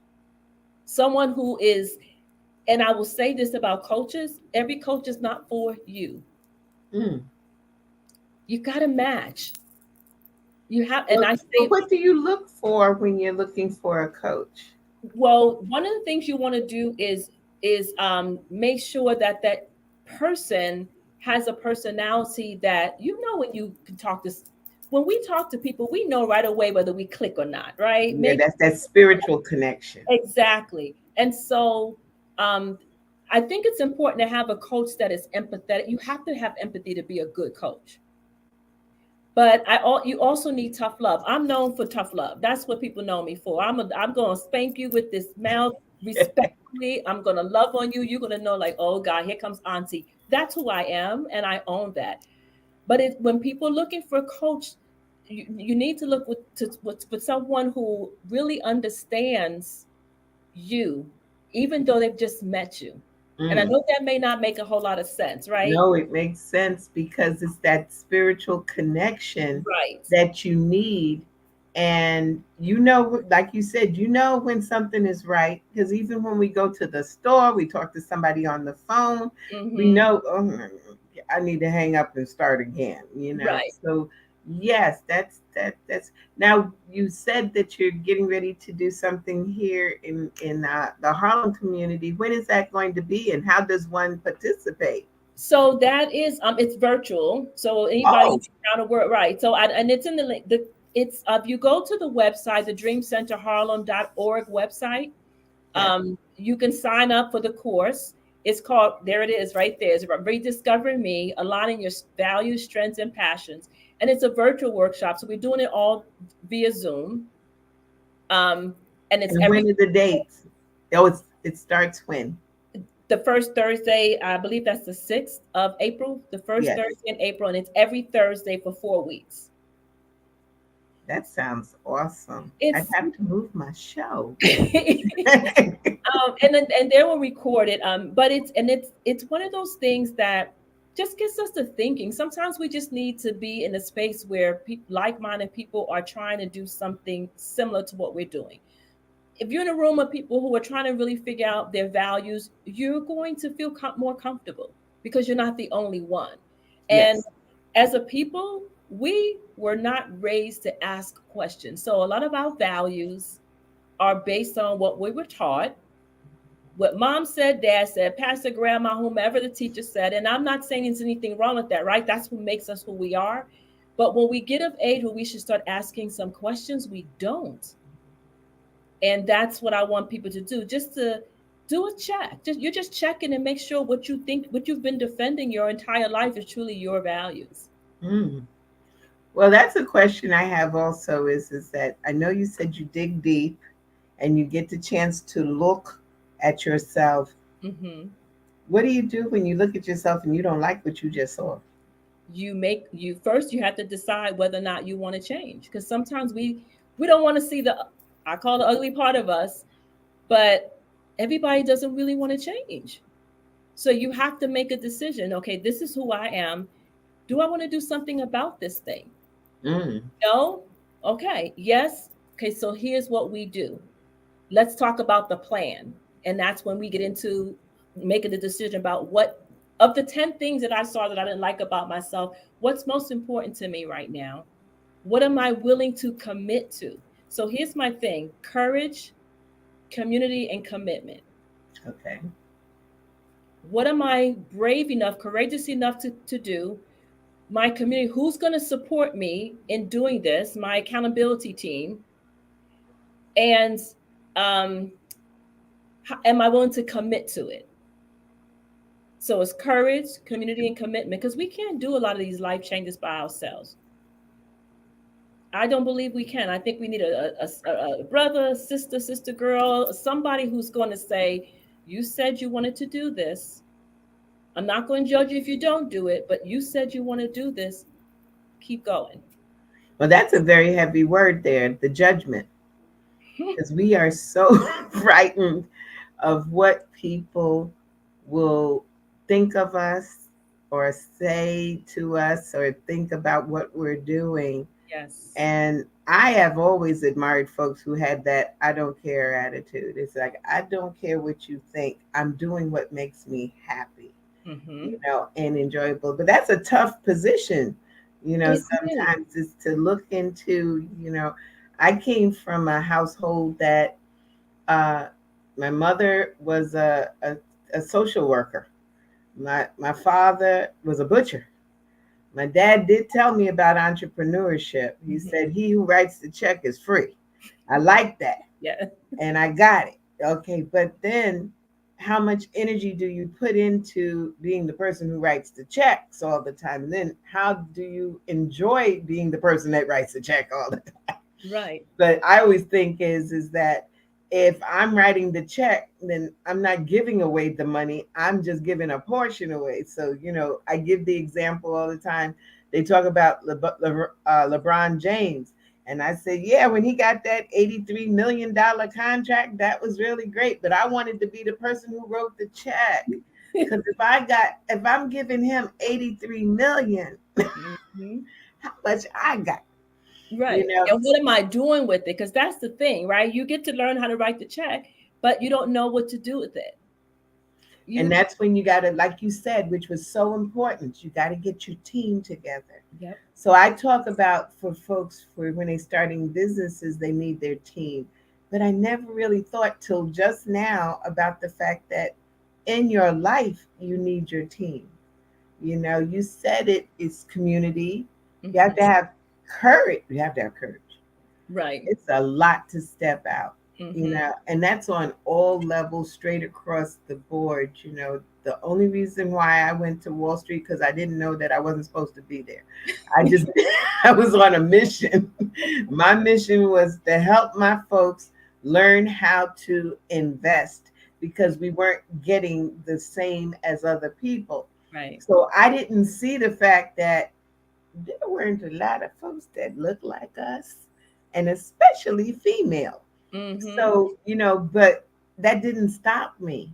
someone who is, and I will say this about coaches, every coach is not for you. Mm. You got to match. You have, and Well, I so say, what do you look for when you're looking for a coach? well, one of the things you want to do is make sure that that person has a personality that when you can talk to. When we talk to people, we know right away whether we click or not, right? Yeah, Maybe that's that spiritual connection. exactly. And so um, I think it's important to have a coach that is empathetic. You have to have empathy to be a good coach. But you also need tough love. I'm known for tough love. That's what people know me for. I'm going to spank you with this mouth respectfully. I'm going to love on you. You're going to know, like, oh God, here comes Auntie. That's who I am, and I own that. But when people are looking for a coach, you need to look with someone who really understands you, even though they've just met you. And I Mm. know that may not make a whole lot of sense, right? No, it makes sense because it's that spiritual connection Right. that you need. And like you said, when something is right. Because even when we go to the store, we talk to somebody on the phone, we Mm-hmm. know, oh, I need to hang up and start again. Right. So yes, that's now you said that you're getting ready to do something here in the Harlem community. When is that going to be and how does one participate? So that is it's virtual. So anybody Oh, can out of work, right? So and it's in the link. It's if you go to the website, the dreamcenterharlem.org website, yes. you can sign up for the course. It's called, there it is right there. It's about rediscovering me, aligning your values, strengths, and passions. And it's a virtual workshop. So we're doing it all via Zoom. Um, and it's And every when are the dates? Oh, it starts when? the first Thursday, I believe that's the 6th of April, the first Yes, Thursday in April, and it's every Thursday for 4 weeks. that sounds awesome. I'd It's have to move my show. and they will record it. But it's one of those things that just gets us to thinking. Sometimes we just need to be in a space where like-minded people are trying to do something similar to what we're doing. If you're in a room of people who are trying to really figure out their values, you're going to feel more comfortable because you're not the only one. And Yes. as a people, we were not raised to ask questions. So a lot of our values are based on what we were taught, what mom said, dad said, pastor, grandma, whomever the teacher said. And I'm not saying there's anything wrong with that, right? That's what makes us who we are. But when we get of age where we should start asking some questions, we don't. And that's what I want people to do, just to do a check. You're just checking and make sure what you think, what you've been defending your entire life is truly your values. Mm. Well, that's a question I have also is that I know you said you dig deep and you get the chance to look at yourself. Hmm. What do you do when you look at yourself and you don't like what you just saw? You first, you have to decide whether or not you want to change, because sometimes we don't want to see the, I call the ugly part of us, but everybody doesn't really want to change. So you have to make a decision. Okay, this is who I am. Do I want to do something about this thing? Mm. No? Okay. Yes. Okay, so here's what we do. Let's talk about the plan. And that's when we get into making the decision about what, of the 10 things that I saw that I didn't like about myself, what's most important to me right now? What am I willing to commit to? So here's my thing: courage, community, and commitment. Okay. What am I brave enough, courageous enough to do? My community, who's going to support me in doing this? My accountability team. And um, am I willing to commit to it? So it's courage, community, and commitment, because we can't do a lot of these life changes by ourselves. I don't believe we can. I think we need a brother, sister, girl, somebody who's going to say, you said you wanted to do this. I'm not going to judge you if you don't do it, but you said you want to do this. Keep going. Well, that's a very heavy word there, the judgment, because we are so frightened of what people will think of us or say to us or think about what we're doing. Yes. And I have always admired folks who had that I don't care attitude. It's like, I don't care what you think. I'm doing what makes me happy, Mm-hmm. and enjoyable. But that's a tough position, It is. sometimes is to look into, I came from a household that uh, my mother was a social worker. My father was a butcher. My dad did tell me about entrepreneurship. He Mm-hmm. said, he who writes the check is free. I like that. Yeah. And I got it. Okay. But then how much energy do you put into being the person who writes the checks all the time? And then how do you enjoy being the person that writes the check all the time? Right. But I always think is that if I'm writing the check, then I'm not giving away the money. I'm just giving a portion away. So, I give the example all the time. They talk about LeBron James. And I said, yeah, when he got that $83 million contract, that was really great. But I wanted to be the person who wrote the check. Because if I'm giving him 83 million, Mhm. how much I got, you Right. know? And what am I doing with it? Because that's the thing, right? You get to learn how to write the check, but you don't know what to do with it. And You that's when you got to, like you said, which was so important, you got to get your team together. Yep. So I talk about for folks for when they starting businesses, they need their team. But I never really thought till just now about the fact that in your life, you need your team. You said it's community. You have Mhm. to have courage. You have to have courage. Right. It's a lot to step out, Mhm. and that's on all levels, straight across the board. The only reason why I went to Wall Street because I didn't know that I wasn't supposed to be there. I just, I was on a mission. My mission was to help my folks learn how to invest because we weren't getting the same as other people. Right. So I didn't see the fact that there weren't a lot of folks that looked like us, and especially female. Mhm. But that didn't stop me.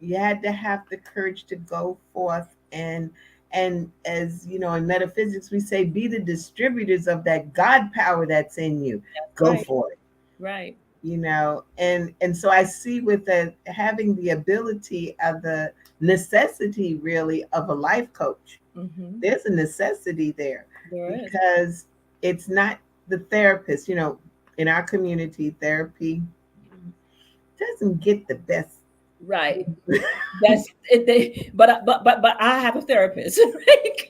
You had to have the courage to go forth and as you know, in metaphysics, we say be the distributors of that God power that's in you. That's Go right. for it. Right. And so I see with the having the ability of the necessity really of a life coach, Mhm. there's a necessity there There is. because it's not the therapist. In our community, therapy doesn't get the best. Right. That's it. But I have a therapist, right?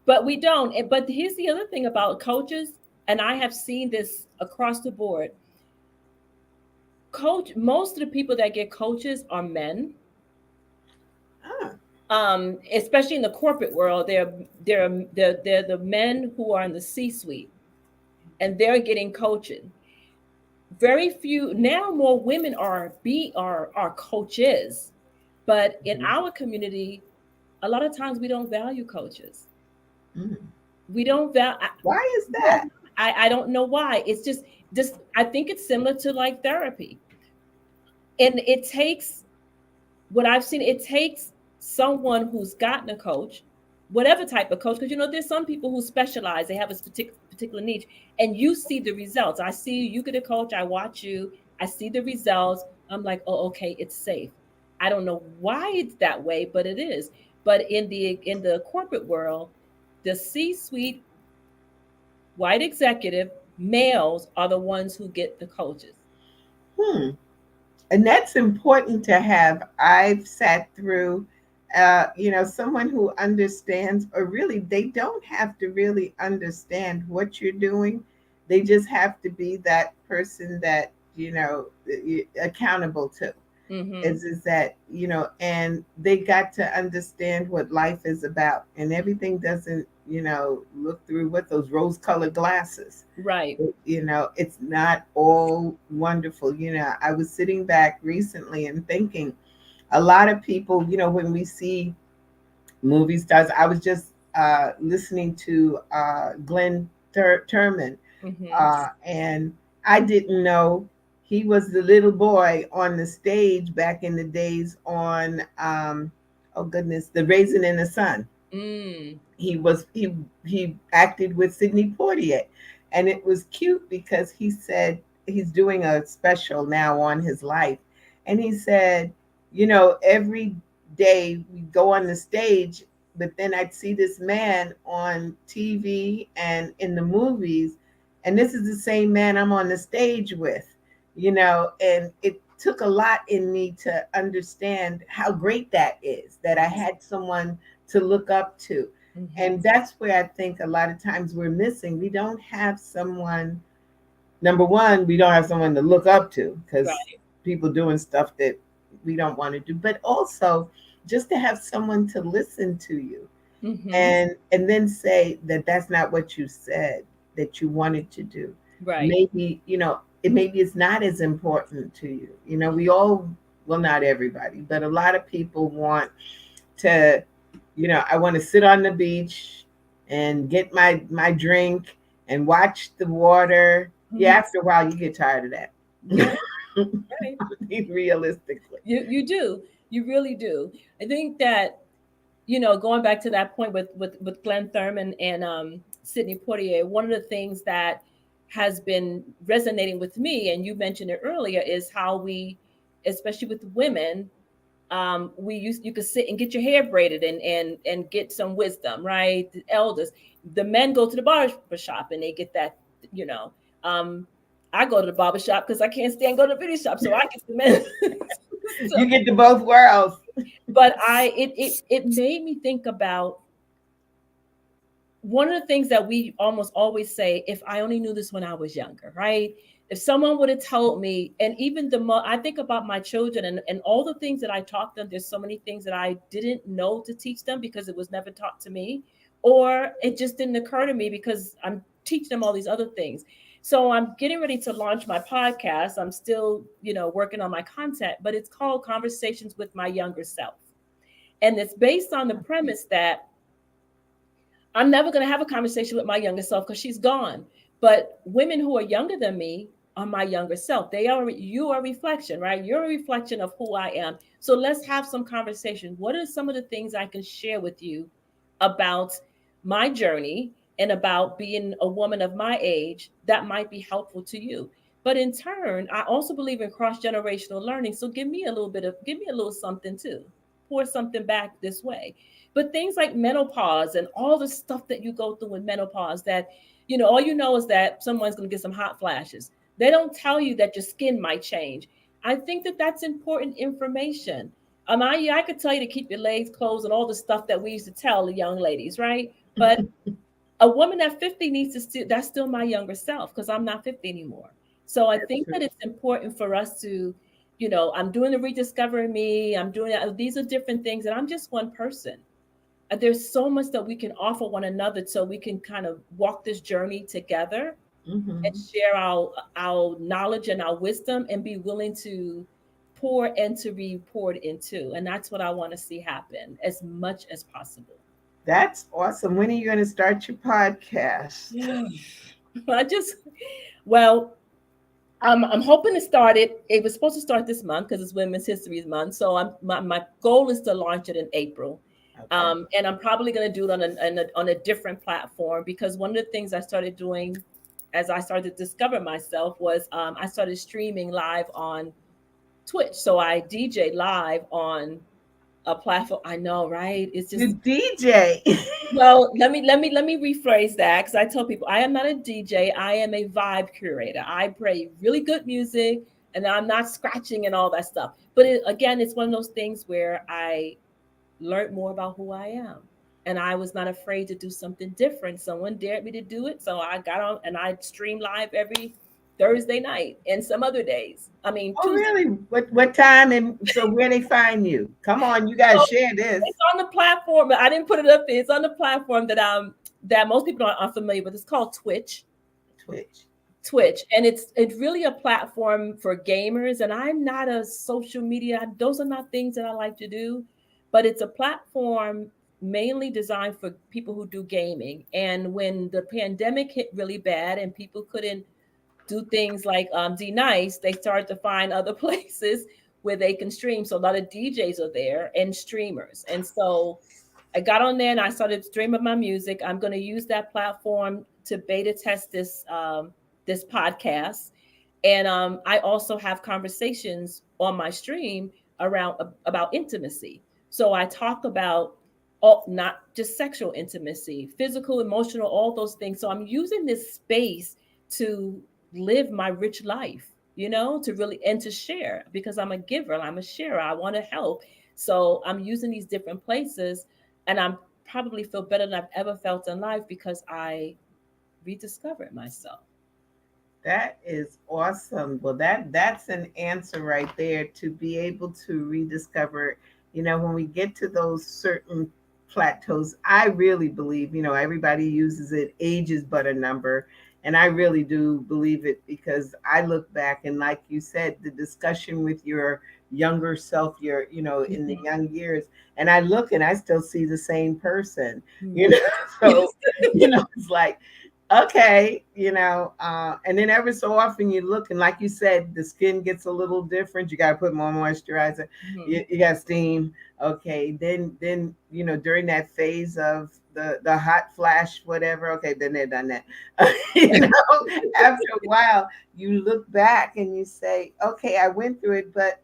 'But we don't. But here's the other thing about coaches, and I have seen this across the board. Most of the people that get coaches are men. Ah, Especially in the corporate world, they're the men who are in the C-suite, and they're getting coaching. Very few now. More women are coaches, but in mhm, our community, a lot of times we don't value coaches. mhm. We don't value. Why is that? I don't know why. It's just I think it's similar to like therapy, and it takes what I've seen. It takes someone who's gotten a coach, whatever type of coach, because there's some people who specialize. They have a particular niche, and you see the results. I see you get a coach. I watch you. I see the results. I'm like, oh, okay, it's safe. I don't know why it's that way, but it is. But in the corporate world, the C-suite white executive males are the ones who get the coaches. Hmm. And that's important to have. I've sat through, someone who understands, or really, they don't have to really understand what you're doing. They just have to be that person that, accountable to. Mm-hmm. Is that and they got to understand what life is about, and everything doesn't look through with those rose colored glasses. Right. It's not all wonderful. I was sitting back recently and thinking a lot of people, when we see movie stars, I was just listening to Glenn Turman, Mm-hmm. and I didn't know he was the little boy on the stage back in the days on, oh goodness, The Raisin in the Sun. Mm. He acted with Sidney Poitier, and it was cute because he said he's doing a special now on his life, and he said, every day we go on the stage, but then I'd see this man on TV and in the movies, and this is the same man I'm on the stage with, and it took a lot in me to understand how great that is, that I had someone to look up to. Mm-hmm. And that's where I think a lot of times we're missing. We don't have someone, number one, we don't have someone to look up to because Right. people doing stuff that we don't want to do, but also just to have someone to listen to you Mm-hmm. and then say that that's not what you said that you wanted to do. Right. Maybe, maybe it's not as important to you. We all, well, not everybody, but a lot of people want to, I want to sit on the beach and get my drink and watch the water. Yeah, Mm-hmm. after a while you get tired of that. Right. Right. Realistically. You do. You really do. I think that, going back to that point with Glenn Thurman and Sidney Poitier, one of the things that has been resonating with me, and you mentioned it earlier, is how we, especially with women, you could sit and get your hair braided and get some wisdom, right? The elders, the men go to the barber shop and they get that, you know. Um, I go to the barber shop because I can't stand going to the beauty shop, so I get the men. You get to both worlds. But it made me think about one of the things that we almost always say, if I only knew this when I was younger, right? If someone would have told me, and even I think about my children and all the things that I taught them, there's so many things that I didn't know to teach them because it was never taught to me, or it just didn't occur to me because I'm teaching them all these other things. So I'm getting ready to launch my podcast. I'm still, working on my content, but it's called Conversations with My Younger Self. And it's based on the premise that I'm never going to have a conversation with my younger self because she's gone. But women who are younger than me are my younger self. You are a reflection, right? You're a reflection of who I am. So let's have some conversation. What are some of the things I can share with you about my journey and about being a woman of my age that might be helpful to you? But in turn, I also believe in cross-generational learning. So give me a little something too. Pour something back this way. But things like menopause and all the stuff that you go through with menopause, that, all you know is that someone's going to get some hot flashes. They don't tell you that your skin might change. I think that that's important information. I could tell you to keep your legs closed and all the stuff that we used to tell the young ladies, right? But a woman at 50 needs to that's still my younger self because I'm not 50 anymore. So I think that it's important for us to, I'm doing the rediscovering me. I'm doing these are different things, and I'm just one person. There's so much that we can offer one another so we can kind of walk this journey together and share our knowledge and our wisdom and be willing to pour and to be poured into. And that's what I want to see happen as much as possible. That's awesome. When are you going to start your podcast? Yeah. I just, well, I'm hoping to start it. It was supposed to start this month because it's Women's History Month. So my goal is to launch it in April. Okay. And I'm probably going to do it on a different platform, because one of the things I started doing as I started to discover myself was I started streaming live on Twitch. So I DJ live on a platform. I know, right? It's just the DJ. Well, let me rephrase that, because I tell people I am not a DJ. I am a vibe curator. I play really good music, and I'm not scratching and all that stuff. But again, it's one of those things where I learned more about who I am, and I was not afraid to do something different. Someone dared me to do it, so I got on and I stream live every Thursday night and some other days. I mean, oh Tuesday. really? What time? And so where they find you? Come on, you guys share this. It's on the platform, but I didn't put it up there. It's on the platform that most people aren't familiar with. It's called Twitch. And it's really a platform for gamers. And I'm not a social media. Those are not things that I like to do. But it's a platform mainly designed for people who do gaming. And when the pandemic hit really bad and people couldn't do things like D Nice, they started to find other places where they can stream. So a lot of DJs are there and streamers. And so I got on there and I started streaming my music. I'm going to use that platform to beta test this podcast. And I also have conversations on my stream about intimacy. So I talk about not just sexual intimacy, physical, emotional, all those things. So I'm using this space to live my rich life, to really, and to share, because I'm a giver, I'm a sharer, I want to help. So I'm using these different places, and I'm probably feel better than I've ever felt in life because I rediscovered myself. That is awesome. Well, that's an answer right there, to be able to rediscover, when we get to those certain plateaus. I really believe, everybody uses it, age is but a number. And I really do believe it, because I look back and, like you said, the discussion with your younger self, in the young years, and I look and I still see the same person, so, it's like, okay, and then every so often you look, and like you said, the skin gets a little different. You got to put more moisturizer. Mhm. You got steam. Okay, then during that phase of the hot flash, whatever. Okay, been there, done that. After a while, you look back and you say, okay, I went through it, but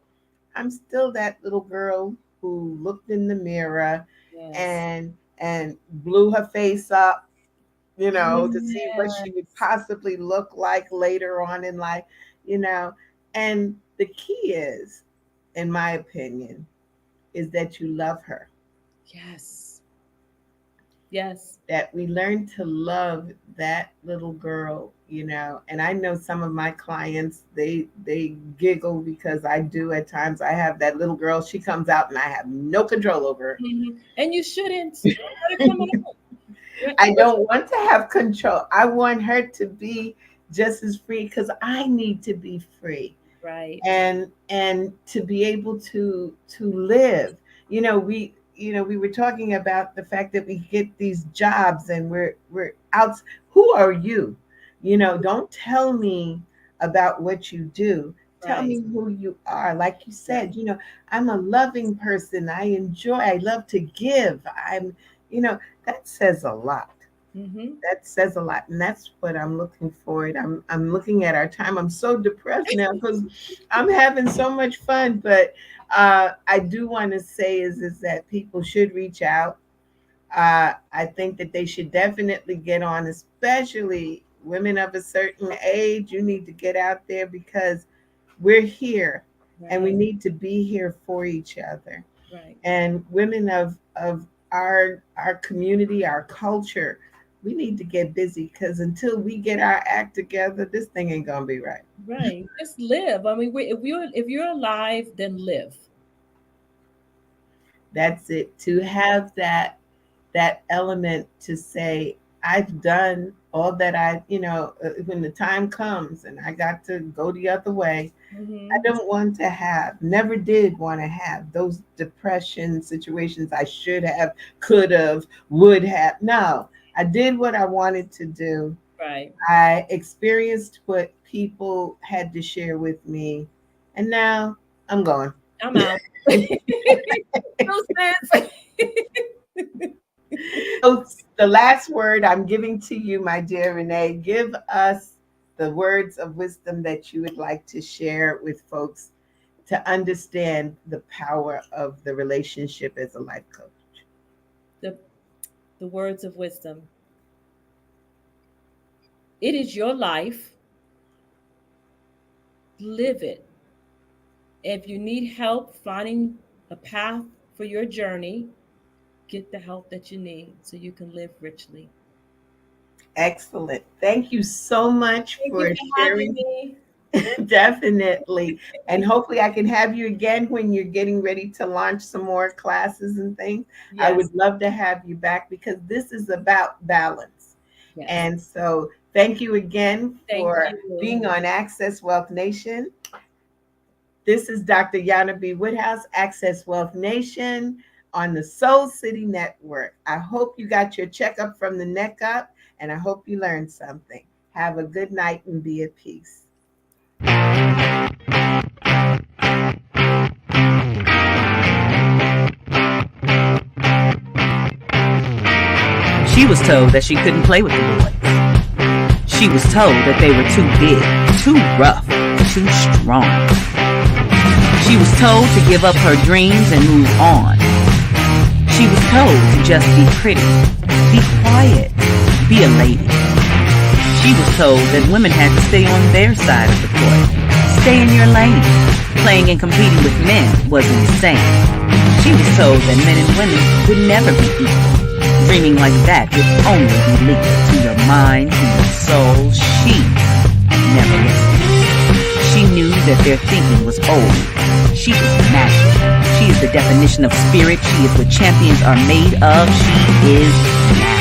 I'm still that little girl who looked in the mirror Yes. and blew her face up, to see what Yes. she would possibly look like later on in life, you know. And the key is, in my opinion, is that you love her, Yes. Yes. that we learn to love that little girl, And I know some of my clients, they giggle because I do at times. I have that little girl, she comes out and I have no control over And you shouldn't. Let her come out. I don't want to have control. I want her to be just as free because I need to be free Right. and to be able to live. We were talking about the fact that we get these jobs and we're out. Who are you? Don't tell me about what you do. Tell Right. me who you are. Like you Right. said, I'm a loving person. I love to give. That says a lot. Mm-hmm. That says a lot, and that's what I'm looking for. I'm looking at our time. I'm so depressed now because I'm having so much fun. But I do want to say is that people should reach out. I think that they should definitely get on, especially women of a certain age. You need to get out there because we're here, and we Right. need to be here for each other. Right. And women of our community, our culture, we need to get busy because until we get our act together, this thing ain't gonna be right. Right. Just live. I mean, if you're alive, then live. That's it. To have that element to say, I've done all that when the time comes and I got to go the other way, I Mm-hmm. don't want to have, never did want to have those depression situations I should have, could have, would have. No, I did what I wanted to do. Right. I experienced what people had to share with me, and now I'm going. I'm out. No sense. So the last word I'm giving to you, my dear Renee, give us the words of wisdom that you would like to share with folks to understand the power of the relationship as a life coach. the the words of wisdom. It is your life. Live it. If you need help finding a path for your journey, get the help that you need so you can live richly. Excellent. Thank you so much Thank you for for having sharing. me. Definitely. And hopefully I can have you again when you're getting ready to launch some more classes and things. I Yes. would love to have you back because this is about balance. Yes. And so thank you again Thank for you. being on Access Wealth Nation. This is Dr. Jana B. Woodhouse, Access Wealth Nation on the Soul City Network. I hope you got your checkup from the neck up, and I hope you learned something. Have a good night and be at peace. She was told that she couldn't play with the boys. She was told that they were too big, too rough, too strong. She was told to give up her dreams and move on. She was told to just be pretty, be quiet, be a lady. She was told that women had to stay on their side of the court, stay in your lane. Playing and competing with men was insane. She was told that men and women would never be equal. Dreaming like that would only be lethal to your mind, to your soul. She never listened. She knew that their thinking was old. She is magic. She is the definition of spirit. She is what champions are made of. She is magic.